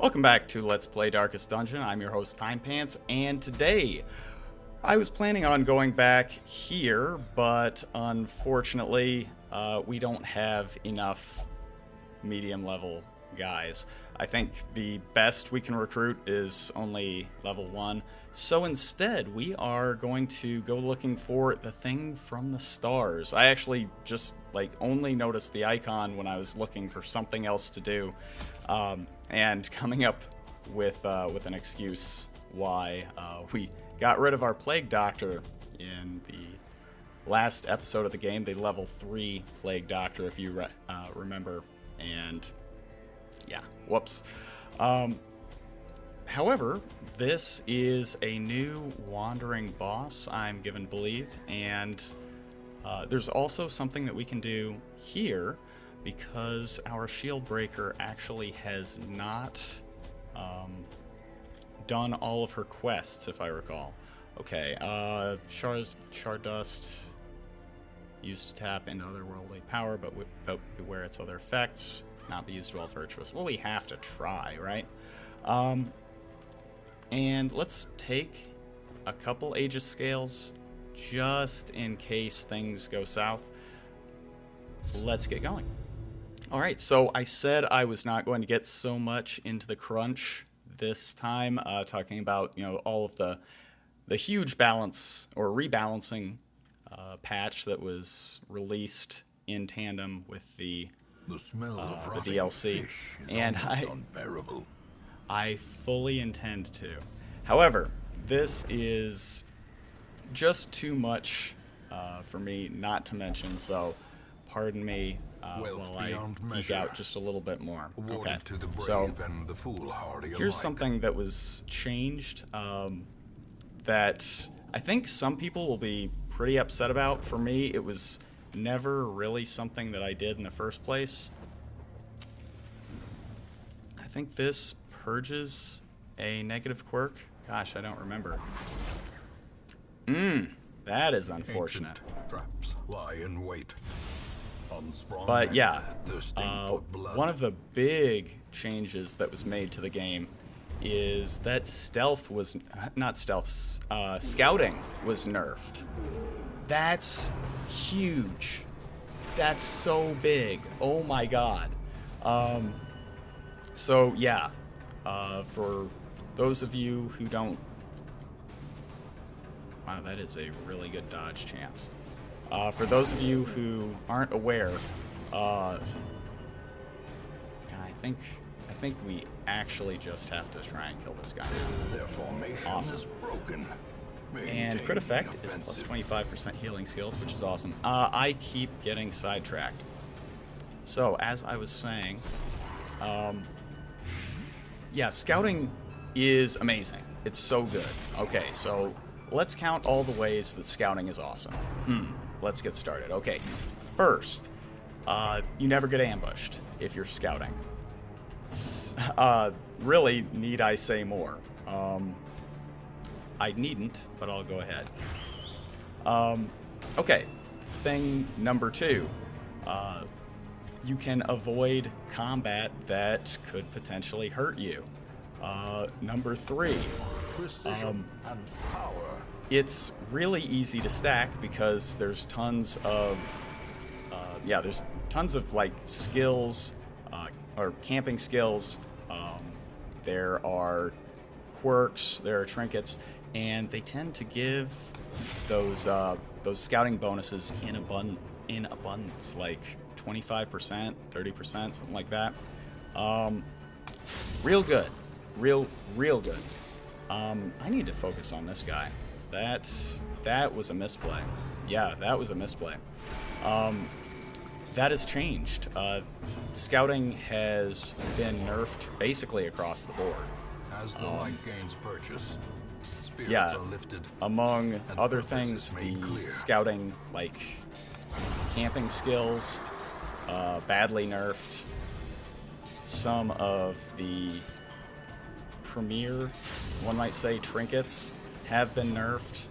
Welcome back to Let's Play Darkest Dungeon. I'm your host, Timepants, and today I was planning on going back here, but unfortunately, we don't have enough medium level guys. I think the best we can recruit is only level 1, so instead we are going to go looking for the thing from the stars. I actually just only noticed the icon when I was looking for something else to do, and coming up with an excuse why we got rid of our Plague Doctor in the last episode of the game, the level 3 Plague Doctor, if you remember, and yeah, whoops. However, this is a new wandering boss, I'm given to believe, and there's also something that we can do here because our Shieldbreaker actually has not done all of her quests, if I recall. Okay, shard dust used to tap into otherworldly power, but beware its other effects. Not be used while virtuous. Well, we have to try, right? And let's take a couple Aegis scales just in case things go south. Let's get going. All right, so I said I was not going to get so much into the crunch this time, talking about all of the huge balance or rebalancing patch that was released in tandem with the DLC, and I fully intend to. However, this is just too much for me not to mention, so pardon me while I geek out just a little bit more. Okay, so here's something that was changed that I think some people will be pretty upset about. For me, it was never really something that I did in the first place. I think this purges a negative quirk. Gosh, I don't remember. That is unfortunate. Traps lie in wait. But yeah, one of the big changes that was made to the game is that stealth was scouting was nerfed. That's huge. That's so big. Oh my god. So yeah, for those of you who don't... Wow, that is a really good dodge chance. For those of you who aren't aware, I think we actually just have to try and kill this guy now. Awesome. And crit effect is plus 25% healing skills, which is awesome. I keep getting sidetracked. So, as I was saying, yeah, scouting is amazing. It's so good. Okay, so let's count all the ways that scouting is awesome. Let's get started. Okay, first, you never get ambushed if you're scouting. Really, need I say more? I needn't, but I'll go ahead. Okay, thing number 2. You can avoid combat that could potentially hurt you. Number 3. It's really easy to stack because there's tons of, skills, or camping skills. There are quirks, there are trinkets, and they tend to give those scouting bonuses in abundance, like 25%, 30%, something like that. Real good, real good. I need to focus on this guy. That was a misplay. Yeah, that was a misplay. That has changed. Scouting has been nerfed basically across the board. As the light gains purchase, spirits yeah, are lifted, among other things, the scouting, camping skills, badly nerfed. Some of the premier, one might say, trinkets have been nerfed.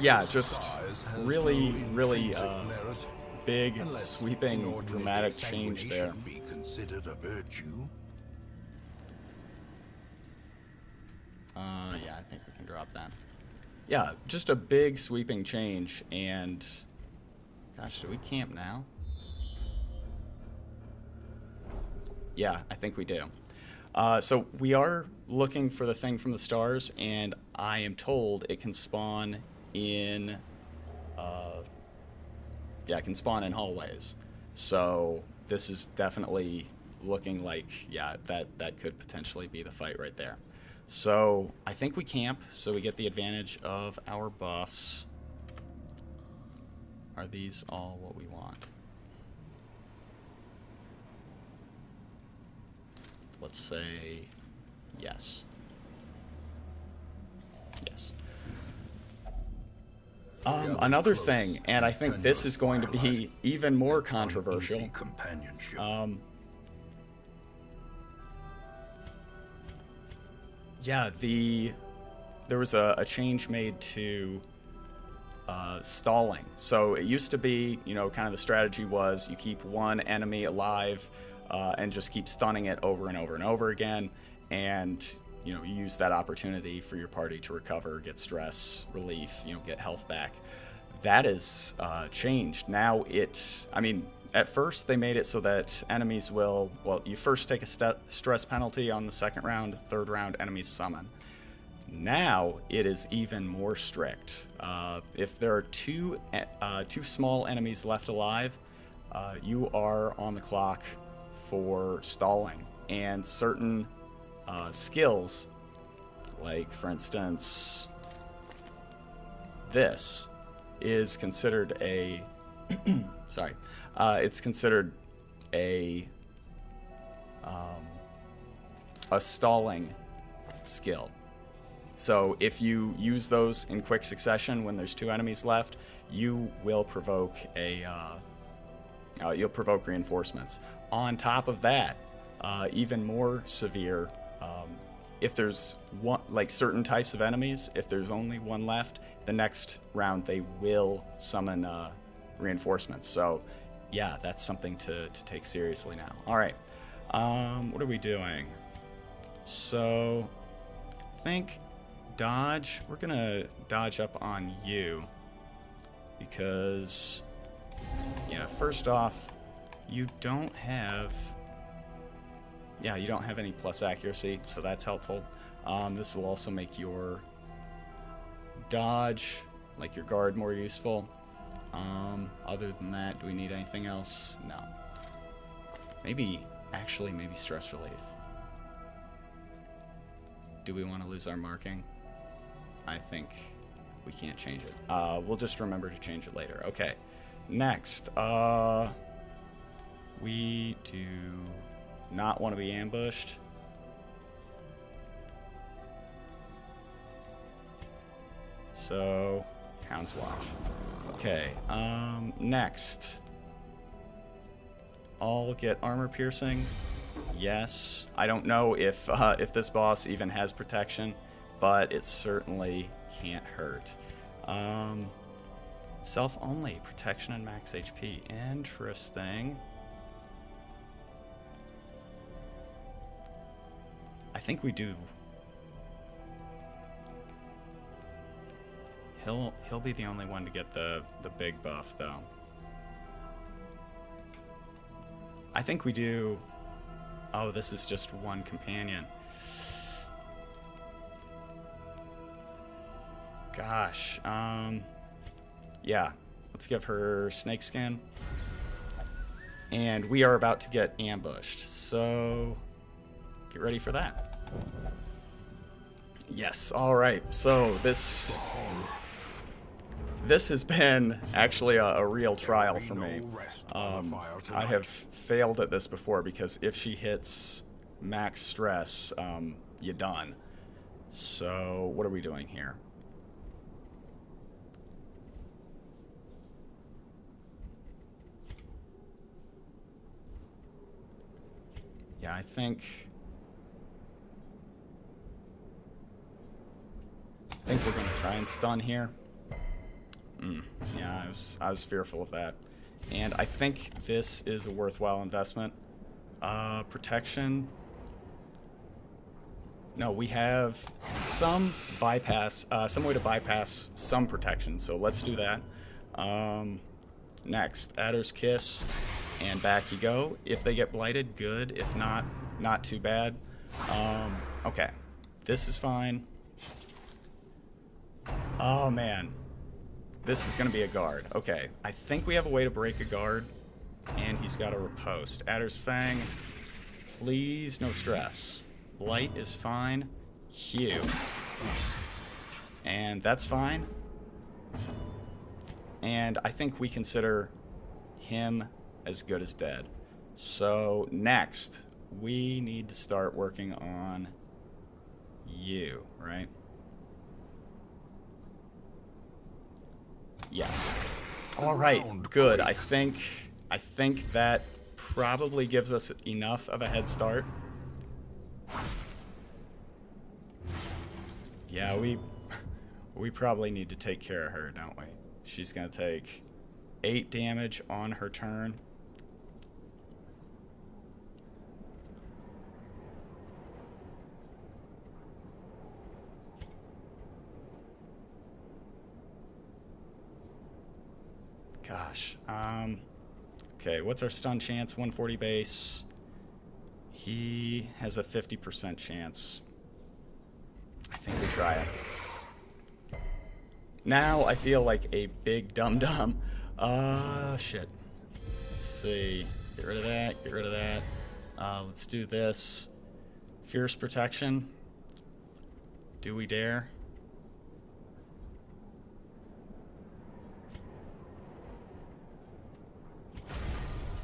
Yeah, just really big, Unless sweeping, inordinate dramatic change there. exsanguination be considered a virtue. Yeah, I think we can drop that. Yeah, just a big, sweeping change, and... Gosh, do we camp now? Yeah, I think we do. So we are looking for the thing from the stars, and I am told it can spawn in... yeah, it can spawn in hallways. So this is definitely looking like, yeah, that could potentially be the fight right there. So I think we camp, so we get the advantage of our buffs. Are these all what we want? Let's say yes. Yes. Another thing, and I think this is going to be even more controversial. Companionship. Yeah, there was a change made to stalling. So it used to be, you know, kind of the strategy was you keep one enemy alive and just keep stunning it over and over and over again, and you know, you use that opportunity for your party to recover, get stress relief, you know, get health back. That is changed. Now I mean, at first they made it so that enemies will, well, you first take a stress penalty on the second round, third round enemies summon. Now it is even more strict. If there are two small enemies left alive, you are on the clock for stalling, and certain skills, like for instance this, is considered a sorry, it's considered a stalling skill. So if you use those in quick succession when there's two enemies left, you will provoke you'll provoke reinforcements. On top of that, even more severe, if there's one, like certain types of enemies, if there's only one left, the next round they will summon reinforcements. So yeah, that's something to take seriously now. All right, what are we doing? So I think dodge, we're gonna dodge up on you because, yeah, first off, you don't have any plus accuracy, so that's helpful. This will also make your dodge, like your guard, more useful. Other than that, do we need anything else? No. Maybe stress relief. Do we want to lose our marking? I think we can't change it. We'll just remember to change it later. Okay. Next, we do not want to be ambushed. So, Hound's Watch. Okay, next. I'll get armor piercing. Yes. I don't know if this boss even has protection, but it certainly can't hurt. Self-only, protection and max HP. Interesting. I think we do. He'll be the only one to get the big buff, though. I think we do. Oh, this is just one companion. Gosh. Yeah. Let's give her snakeskin. And we are about to get ambushed, so get ready for that. Yes. All right. So this has been actually a real trial for me. I have failed at this before because if she hits max stress, you're done. So what are we doing here? Yeah, I think we're gonna try and stun here. Yeah, I was fearful of that. And I think this is a worthwhile investment. Protection. No, we have some bypass, some way to bypass some protection, so let's do that. Next, Adder's Kiss, and back you go. If they get blighted, good. If not, not too bad. Okay, this is fine. Oh, man. This is going to be a guard. Okay, I think we have a way to break a guard, and he's got a riposte. Adder's Fang, please, no stress. Blight is fine. Hue. And that's fine. And I think we consider him as good as dead. So next, we need to start working on you, right? Yes. All right, good. I think that probably gives us enough of a head start. Yeah, we probably need to take care of her, don't we? She's gonna take 8 damage on her turn. Gosh. Okay, what's our stun chance? 140 base. He has a 50% chance. I think we try it. Now I feel like a big dum-dum. Shit. Let's see. Get rid of that, get rid of that. Let's do this. Fierce protection. Do we dare?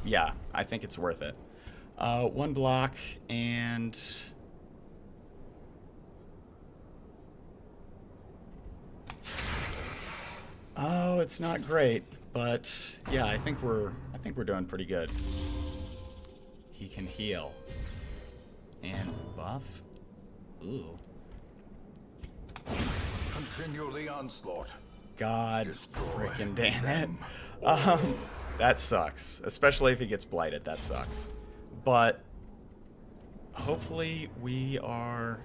Yeah, I think it's worth it. 1 block and... Oh, it's not great, but yeah, I think we're doing pretty good. He can heal. And buff. Ooh. Continue the onslaught. God Destroy freaking damn it. them. That sucks. Especially if he gets blighted, that sucks. But hopefully we are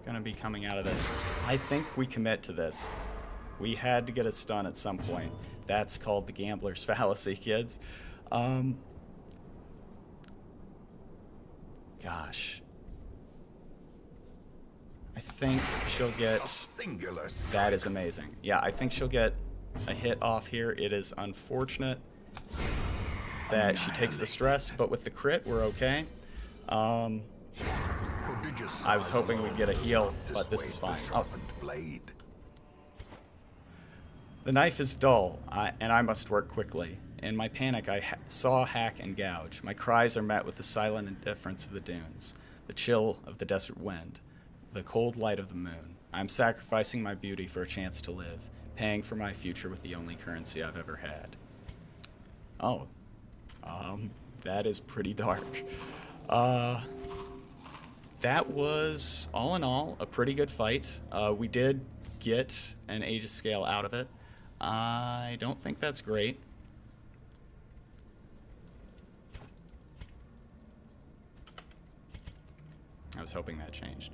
gonna be coming out of this. I think we commit to this. We had to get a stun at some point. That's called the gambler's fallacy, kids. Gosh. I think she'll get... That is amazing. Yeah, I think she'll get a hit off here. It is unfortunate that she takes the stress, but with the crit, we're okay. I was hoping we'd get a heal, but this is fine. Oh. The knife is dull, and I must work quickly. In my panic, I saw, hack, and gouge. My cries are met with the silent indifference of the dunes, the chill of the desert wind, the cold light of the moon. I'm sacrificing my beauty for a chance to live, paying for my future with the only currency I've ever had. Oh. That is pretty dark. That was, all in all, a pretty good fight. We did get an Aegis scale out of it. I don't think that's great. I was hoping that changed.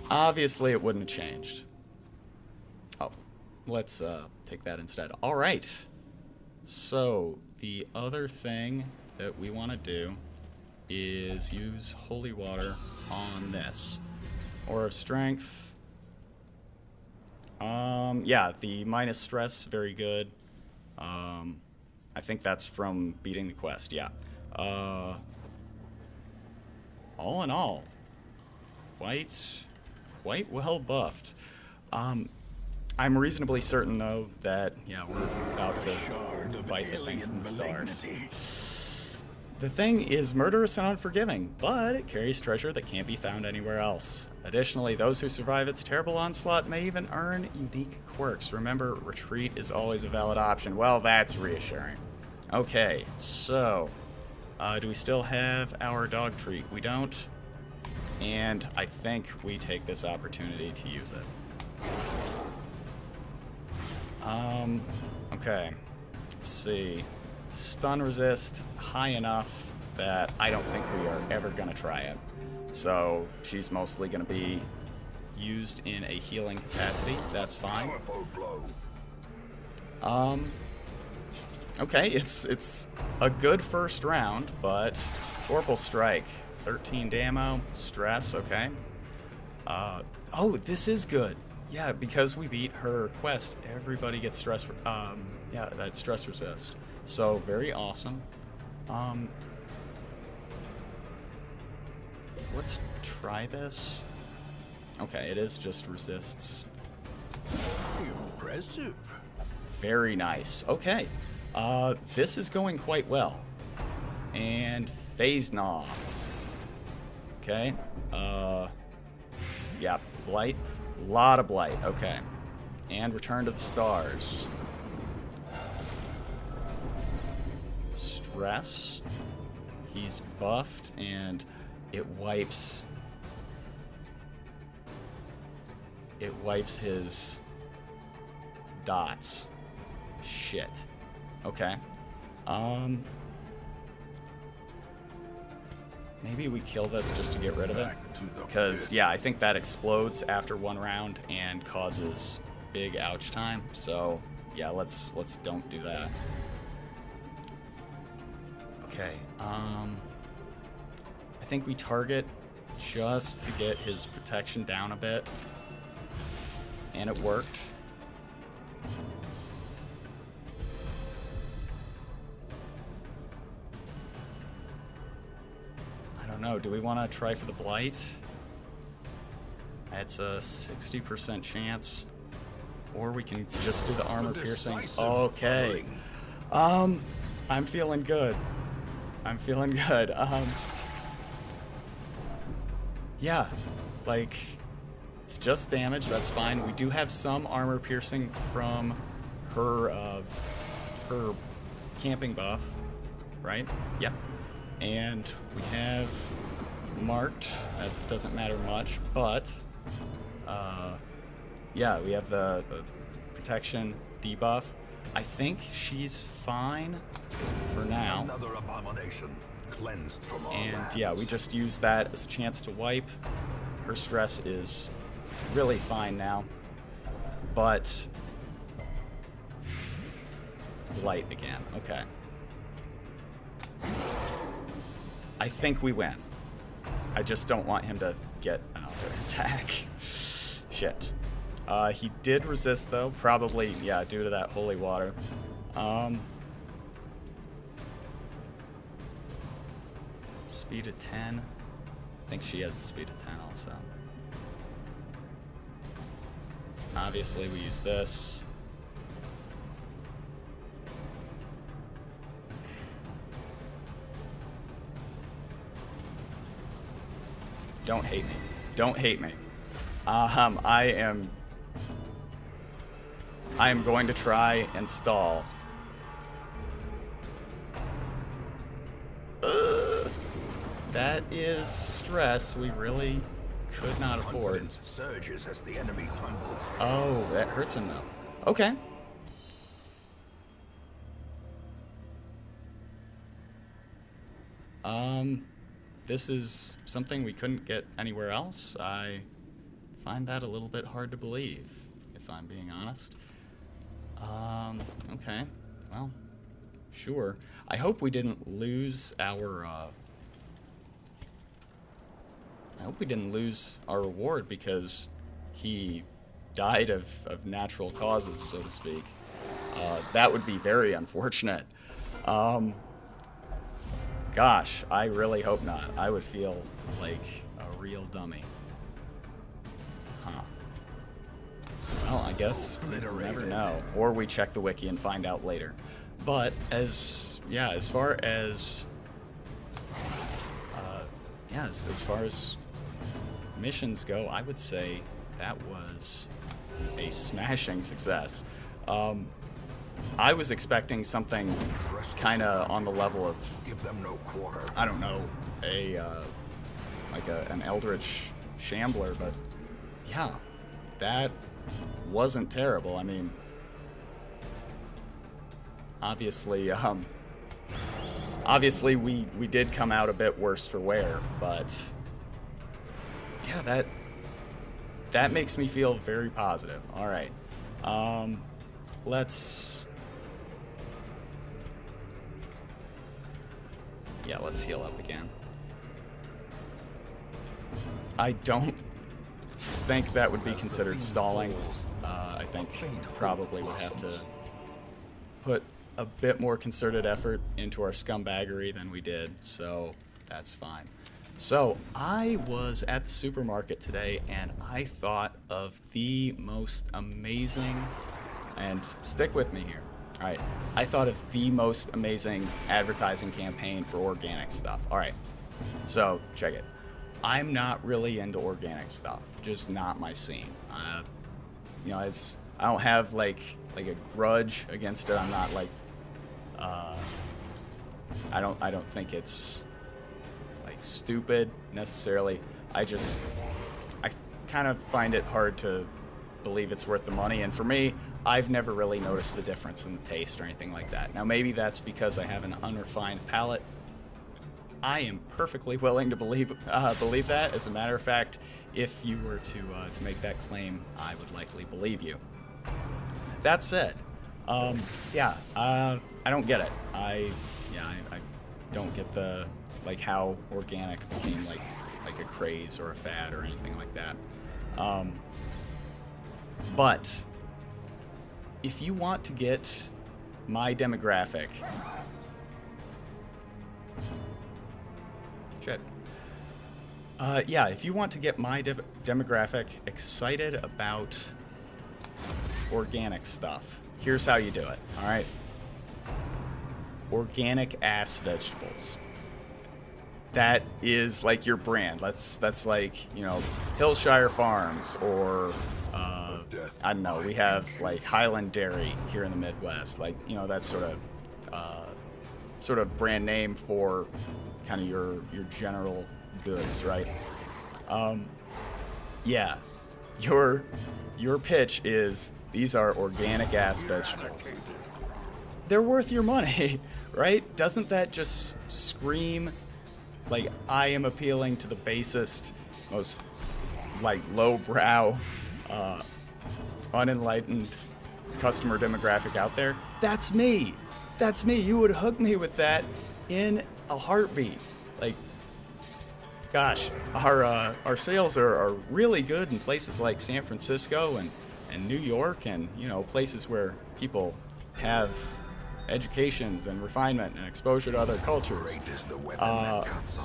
Obviously, it wouldn't have changed. Oh, let's take that instead. All right. So, the other thing that we want to do is use holy water on this. Aura of Strength. Yeah, the minus stress, very good. I think that's from beating the quest, yeah. All in all, quite well buffed. I'm reasonably certain, though, that, yeah, we're about to fight the thing from the stars. The thing is murderous and unforgiving, but it carries treasure that can't be found anywhere else. Additionally, those who survive its terrible onslaught may even earn unique quirks. Remember, retreat is always a valid option. Well, that's reassuring. Okay, so, do we still have our dog treat? We don't. And I think we take this opportunity to use it. Okay. let's see. Stun resist high enough that I don't think we are ever going to try it. So she's mostly going to be used in a healing capacity. That's fine. Powerful blow. Okay, it's a good first round, but Orbital Strike, 13 damo, stress, okay. Oh, this is good. Yeah, because we beat her quest, everybody gets stress, yeah, that stress resist. So, very awesome. Let's try this. Okay, it is just resists. Impressive. Very nice. Okay. This is going quite well. And Phase Gnaw. Okay. Yeah, Blight. A lot of Blight. Okay. And Return to the Stars. Stress. He's buffed and it wipes his dots. Shit. Okay. Maybe we kill this just to get rid of it. Because, yeah, I think that explodes after one round and causes big ouch time. So, yeah, let's don't do that. Okay. I think we target just to get his protection down a bit. And it worked. I don't know. Do we want to try for the Blight? It's a 60% chance. Or we can just do the armor piercing. Okay. I'm feeling good. I'm feeling good. Yeah. Like, it's just damage. That's fine. We do have some armor piercing from her, her camping buff. Right? Yep. And we have marked. That doesn't matter much, but yeah, we have the protection debuff. I think she's fine for now. Another abomination cleansed from all And lands. yeah, we just use that as a chance to wipe. Her stress is really fine now, but Blight again. Okay. I think we win. I just don't want him to get another attack. Shit. He did resist, though. Probably, yeah, due to that holy water. Speed of 10. I think she has a speed of 10 also. Obviously, we use this. Don't hate me. Don't hate me. I am going to try and stall. That is stress we really could not afford. Confidence surges as the enemy crumbles. Oh, that hurts him though. Okay. This is something we couldn't get anywhere else. I find that a little bit hard to believe, if I'm being honest. Okay. Well, sure. I hope we didn't lose our, I hope we didn't lose our reward because he died of natural causes, so to speak. That would be very unfortunate. Gosh, I really hope not. I would feel like a real dummy. Huh. Well, I guess we'll never know. Or we check the wiki and find out later. But as far as as far as missions go, I would say that was a smashing success. I was expecting something kind of on the level of, Give them no quarter. I don't know, an Eldritch Shambler, but yeah, that wasn't terrible. I mean, Obviously, obviously we did come out a bit worse for wear, but yeah, that makes me feel very positive. All right, let's heal up again. I don't think that would be considered stalling. I think probably would have to put a bit more concerted effort into our scumbaggery than we did, so that's fine. So I was at the supermarket today and I thought of the most amazing, and stick with me here. All right, I thought of the most amazing advertising campaign for organic stuff. All right, so check it. I'm not really into organic stuff, just not my scene. You know, I don't have like a grudge against it. I'm not like I don't think it's like stupid necessarily. I kind of find it hard to believe it's worth the money, and for me, I've never really noticed the difference in the taste or anything like that. Now maybe that's because I have an unrefined palate. I am perfectly willing to believe that. As a matter of fact, if you were to make that claim, I would likely believe you. That said, I don't get it. I don't get the how organic became like a craze or a fad or anything like that. But if you want to get my demographic, if you want to get my demographic excited about organic stuff, here's how you do it, all right? Organic ass vegetables. That is like your brand. That's like, you know, Hillshire Farms or I don't know. We have like Highland Dairy here in the Midwest, like, you know, that sort of brand name for kind of your general goods, right? Your pitch is these are organic ass vegetables. They're worth your money, right? Doesn't that just scream like I am appealing to the basest, most like lowbrow, unenlightened customer demographic out there? That's me. That's me. You would hook me with that in a heartbeat. Like, gosh, our sales are really good in places like San Francisco and New York, and, you know, places where people have educations and refinement and exposure to other cultures.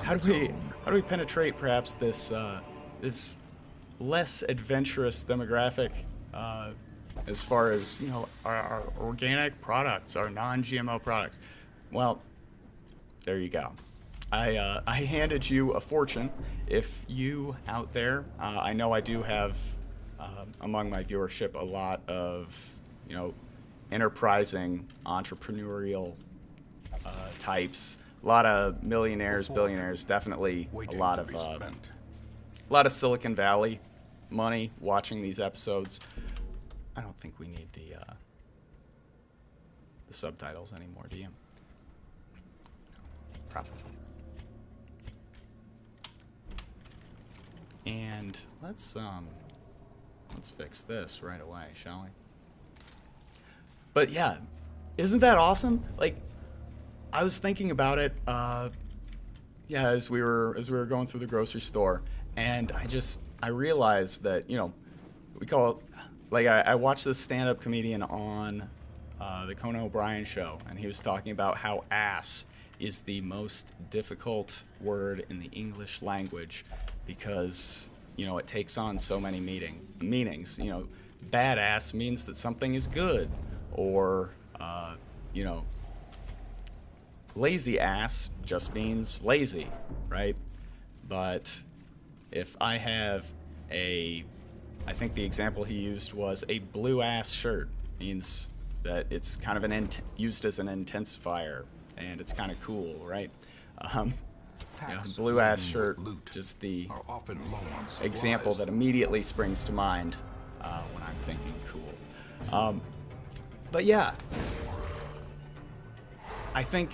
How do we penetrate perhaps this less adventurous demographic as far as, you know, our organic products, our non-GMO products? Well, there you go. I handed you a fortune. If you out there, I know I do have among my viewership a lot of, you know, enterprising, entrepreneurial types. A lot of millionaires, billionaires, definitely a lot of Silicon Valley money watching these episodes. I don't think we need the subtitles anymore, do you? Probably. And let's fix this right away, shall we? But yeah, isn't that awesome? Like, I was thinking about it, as we were going through the grocery store, and I realized that, you know, we call it, like, I watched this stand-up comedian on the Conan O'Brien show, and he was talking about how ass is the most difficult word in the English language because, you know, it takes on so many meanings. You know, badass means that something is good, or, you know, lazy ass just means lazy, right? But if I have I think the example he used was a blue ass shirt, means that it's kind of used as an intensifier, and it's kind of cool, right? Blue ass shirt, just the example that immediately springs to mind when I'm thinking cool. But yeah, I think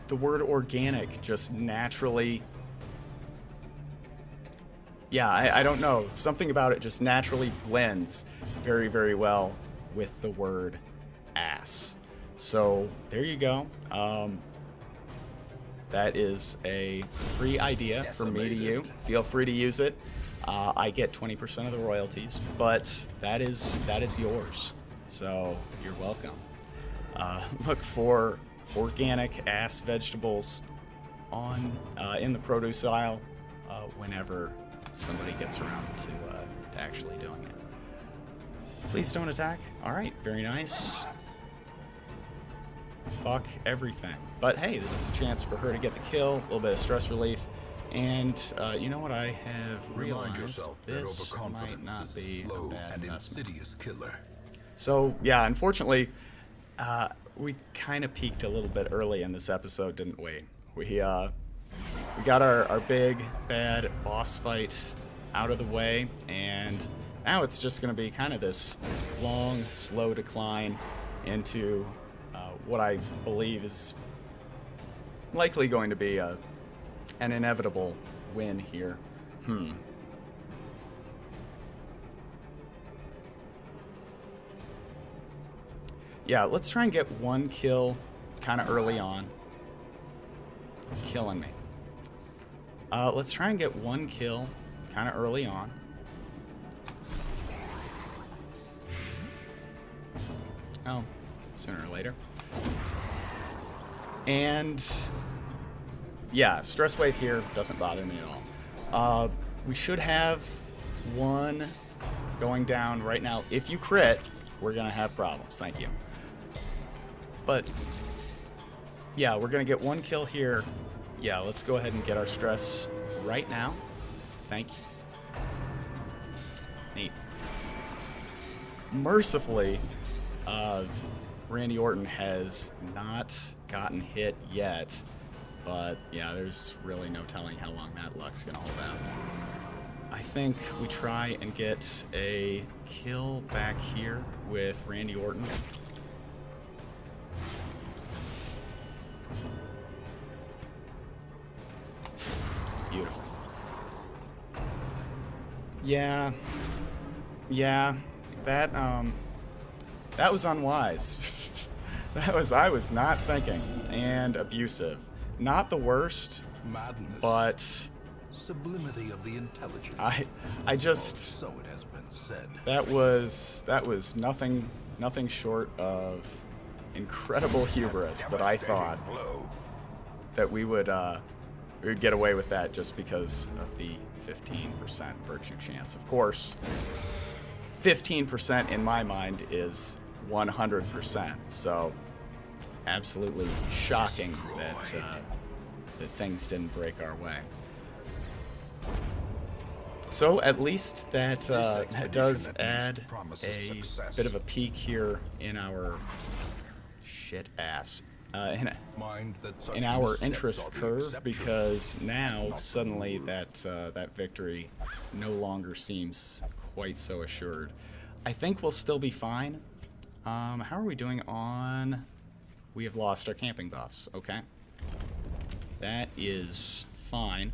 the word organic just naturally... Yeah, I don't know. Something about it just naturally blends very, very well with the word ass. So there you go. That is a free idea from me to you. Feel free to use it. I get 20% of the royalties, but that is yours. So you're welcome. Look for organic ass vegetables on in the produce aisle whenever somebody gets around to actually doing it. Please don't attack. All right, very nice. Fuck everything. But hey, this is a chance for her to get the kill, a little bit of stress relief, and you know what I have realized? This might not be a bad investment. Killer. So yeah, unfortunately, we kind of peaked a little bit early in this episode, didn't we? We got our big bad boss fight out of the way, and now it's just going to be kind of this long, slow decline into what I believe is likely going to be an inevitable win here. Yeah, let's try and get one kill kind of early on. Killing me. Let's try and get one kill kind of early on. Oh, sooner or later. And yeah, stress wave here doesn't bother me at all. We should have one going down right now. If you crit, we're gonna have problems. Thank you. But yeah, we're gonna get one kill here. Yeah, let's go ahead and get our stress right now. Thank you. Neat. Mercifully, Randy Orton has not gotten hit yet, but yeah, there's really no telling how long that luck's gonna hold out. I think we try and get a kill back here with Randy Orton. Beautiful. Yeah, that was unwise. I was not thinking, and abusive. Not the worst, Madness. but Sublimity of the intelligence. I just, So it has been said. that was nothing short of incredible hubris that I thought that we would get away with that just because of the 15% virtue chance. Of course, 15% in my mind is 100%. So absolutely shocking that things didn't break our way. So at least that does add a bit of a peak here in our shit ass. In our interest curve, because now suddenly that victory no longer seems quite so assured. I think we'll still be fine. How are we doing on... We have lost our camping buffs. Okay. That is fine.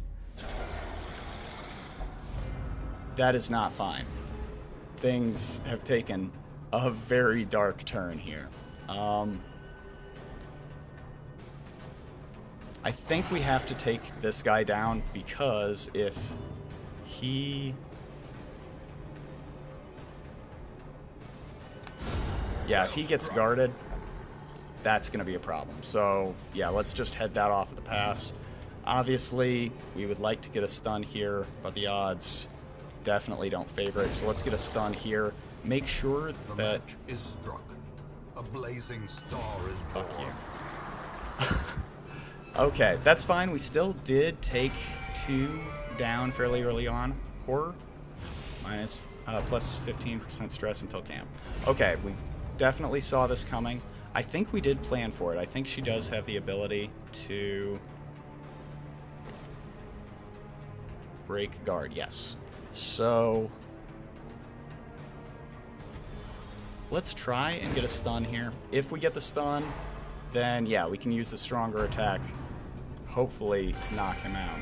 That is not fine. Things have taken a very dark turn here. I think we have to take this guy down because if he... Yeah, if he gets guarded, that's going to be a problem. So, yeah, let's just head that off of the pass. Obviously, we would like to get a stun here, but the odds definitely don't favor it. So let's get a stun here. Make sure that... The match is struck. A blazing star is born. Fuck you. Okay, that's fine. We still did take 2 down fairly early on. Horror, minus plus 15% stress until camp. Okay, we definitely saw this coming. I think we did plan for it. I think she does have the ability to break guard, yes. So let's try and get a stun here. If we get the stun, then yeah, we can use the stronger attack, hopefully, to knock him out.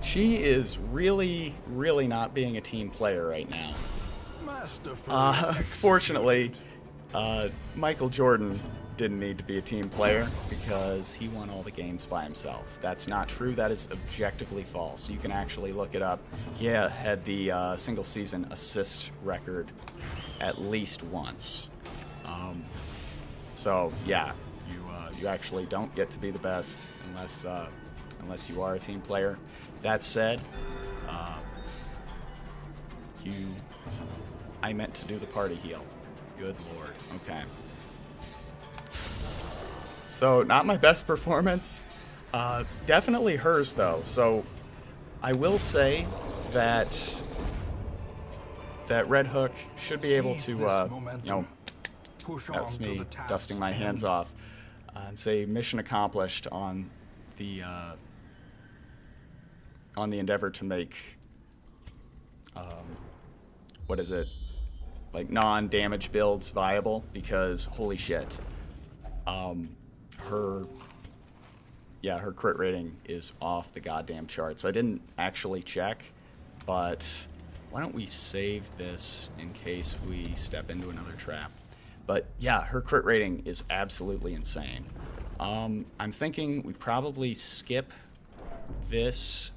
She is really, really not being a team player right now. Fortunately, Michael Jordan didn't need to be a team player because he won all the games by himself. That's not true. That is objectively false. You can actually look it up. He had the single season assist record at least once. So yeah, you actually don't get to be the best unless you are a team player. That said, I meant to do the party heal. Good lord. Okay. So, not my best performance. Definitely hers, though. So, I will say that Red Hook should be able to, that's me dusting my hands off, and say mission accomplished on the endeavor to make, what is it, like non-damage builds viable, because holy shit, her crit rating is off the goddamn charts. I didn't actually check, but why don't we save this in case we step into another trap. But yeah, her crit rating is absolutely insane. I'm thinking we probably skip this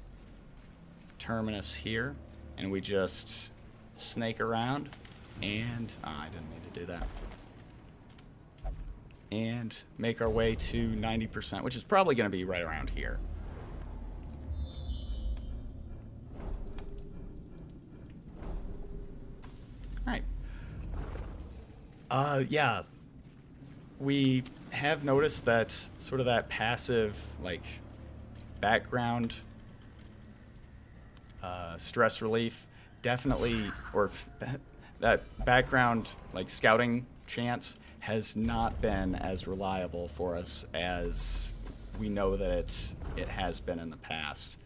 terminus here, and we just snake around, and I didn't mean to do that, and make our way to 90%, which is probably going to be right around here. Alright. Yeah, we have noticed that sort of that passive, like, background stress relief definitely, or that background like scouting chance has not been as reliable for us as we know that it has been in the past.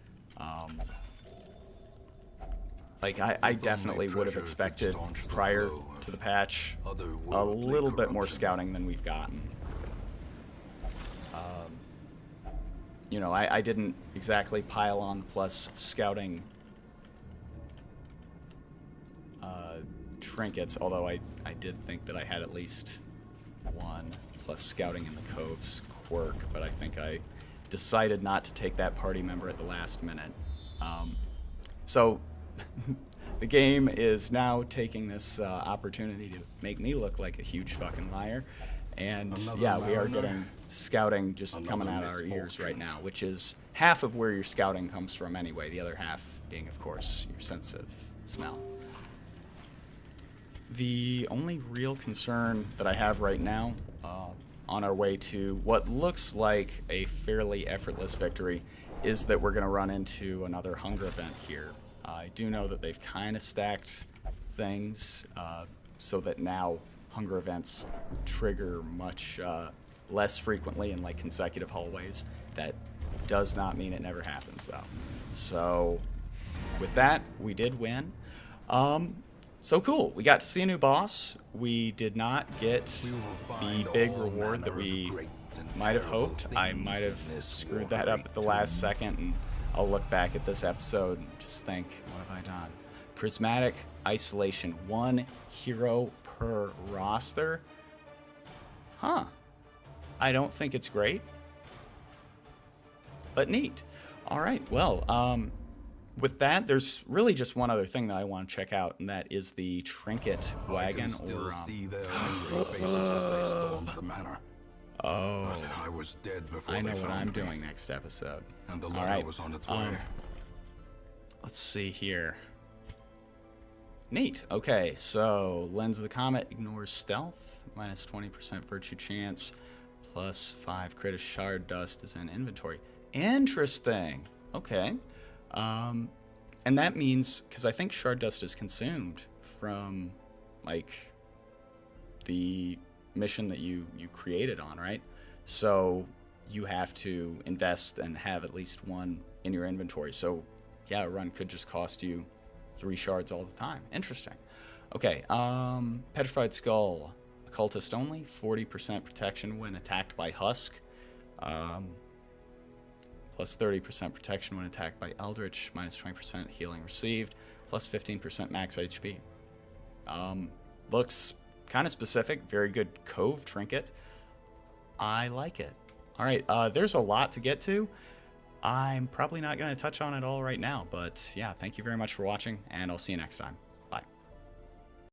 Like I definitely would have expected prior to the patch a little bit more scouting than we've gotten. You know, I didn't exactly pile on the plus scouting trinkets, although I did think that I had at least one plus scouting in the coves quirk, but I think I decided not to take that party member at the last minute. So the game is now taking this opportunity to make me look like a huge fucking liar. And yeah, we are getting scouting just coming out of our ears right now, which is half of where your scouting comes from anyway, the other half being, of course, your sense of smell. The only real concern that I have right now, on our way to what looks like a fairly effortless victory, is that we're going to run into another hunger event here. I do know that they've kind of stacked things so that now hunger events trigger much less frequently in like consecutive hallways. That does not mean it never happens though. So with that, we did win. So cool, we got to see a new boss. We did not get the big reward that we might have hoped. I might have screwed that up at the last second, and I'll look back at this episode and just think, what have I done? Prismatic Isolation, 1 hero per roster? Huh. I don't think it's great, but neat. All right, well, with that, there's really just one other thing that I want to check out, and that is the trinket wagon. Or oh, I was dead before I know they what found I'm me. doing next episode. And the All letter right, was on its way. let's see here. Neat. Okay, so Lens of the Comet ignores stealth, minus 20% virtue chance, plus 5 crit of shard dust is in inventory. Interesting. Okay. And that means, because I think shard dust is consumed from, like, the mission that you created on, right? So you have to invest and have at least one in your inventory. So yeah, a run could just cost you 3 shards all the time. Interesting. Okay, Petrified Skull. Occultist only, 40% protection when attacked by Husk. Plus 30% protection when attacked by Eldritch, minus 20% healing received, plus 15% max HP. Looks kind of specific, very good Cove trinket. I like it. All right, there's a lot to get to. I'm probably not going to touch on it all right now, but yeah, thank you very much for watching, and I'll see you next time.